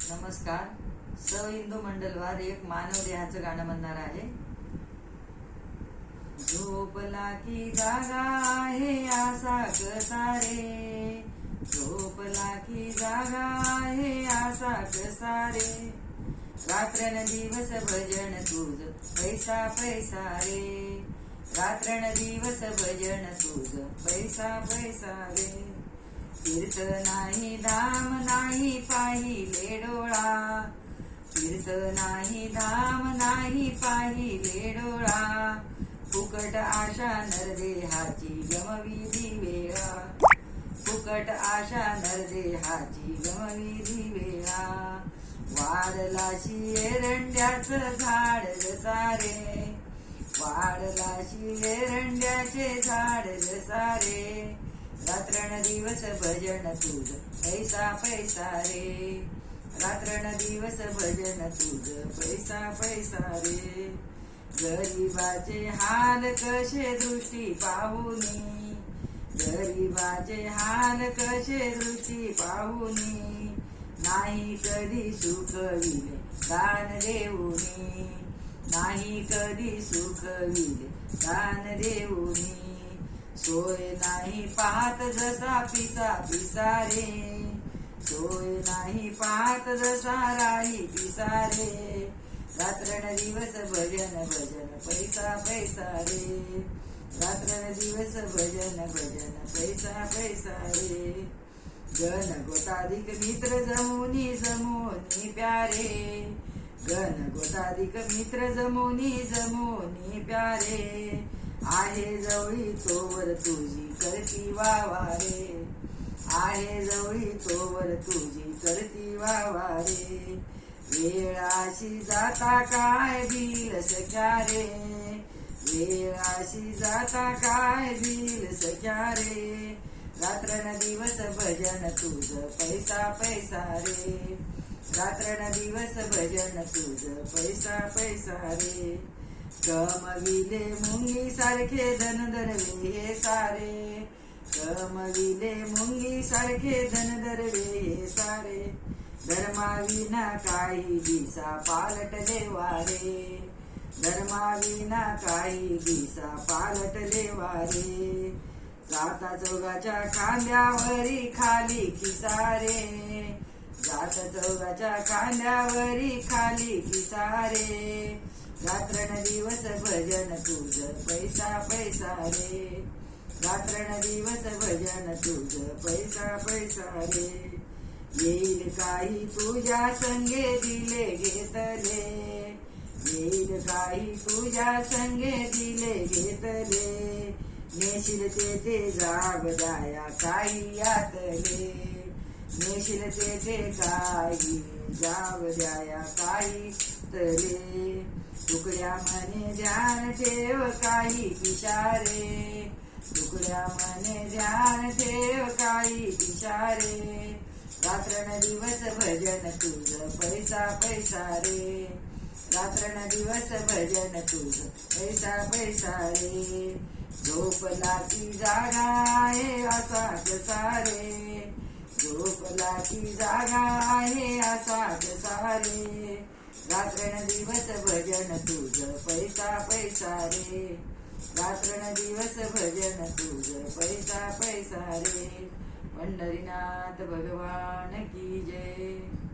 नमस्कार. इंदू मंडलवार एक मानव देहाचं गाणं म्हणणार आहे. झोपला की जागा आहे आसा कसा रे, झोपला की जागा आहे आसा कसा रे, रात्रन दिवस भजन तुझ पैसा पैसा रे, रात्रन दिवस भजन तुझ पैसा पैसा रे, तीर्थ नाही धाम नाही पाहिले डोळा, तीर्थ नाही धाम नाही पाहिले डोळा, फुकट आशा नरदेहाची गमविली वेळा, फुकट आशा नरदेहाची गमविली वेळा, वाढलाशी एरंड्याचं झाड जसारे, वाढलाशी एरंड्याचे झाड जसारे, रात्रन दिवस भजन तुझ पैसा पैसा रे, रात्रन दिवस भजन तुझ पैसा पैसा रे, गरीबाचे हाल कसे दृष्टी पाहुनी, गरीबाचे हाल कसे दृष्टी पाहुनी, नाही कधी सुखविले दान देऊनी, नाही कधी सुखविले दान देऊनी, सोय नाही पाहत जसा पिसा पिसारे, सोय नाही पाहत जसा राही पिसारे, रात्रन दिवस भजन भजन पैसा पैसा रे, रात्रन दिवस भजन भजन पैसा पैसा रे, गण गोताधिक मित्र जमुनी जमुनी प्यारे, गण गोताधिक मित्र जमुनी जमुनी प्यारे, आहे जवळी तोवर तुझी करती वावारे, आहे जवळी तोवर तुझी करती वावारे, वेळाशी जाता काय बिल सख्या रे, वेळाशी जाता काय बिल सख्या रे, रात्रन दिवस भजन तुझ पैसा पैसा रे, रात्रन दिवस भजन तुझ पैसा पैसा रे, कमविले मुंगी सारखे धनधर वे सारे, कमविले मुंगी सारखे धनधर वे सारे, धर्माविना काही दिसा पालटले वारे, धर्माविना काही दिसा पालटले वारे, जाता चौगाच्या खांद्यावरी खाली किसारे, जात चौगाच्या खांद्यावरी खाली किसारे, रात्रन दिवस भजन तुझ पैसा पैसा रे, रात्रन दिवस भजन तुझ पैसा पैसा रे, येईल काही तुझ्या संगे दिले घेतले, येईल काही तुझ्या संगे दिले घेतले, नेशील ते जाग जाया काही यातले, नेशील ते काही जाग जाया काही तले, तुकड्या मने ध्यान ठेव काही पिशारे, तुकड्या मने ध्यान ठेव काही पिशारे, रात्रन दिवस भजन तुझ पैसा पैसा रे, रात्रन दिवस भजन तुझ पैसा पैसा रे, झोपला की जागा आहे असा कसा रे, झोपला की जागा आहे असा कसा रे, रात्रन दिवस भजन तुझ पैसा पैसा रे, रात्रन दिवस भजन तुझ पैसा पैसा रे, पंढरीनाथ भगवान की जय.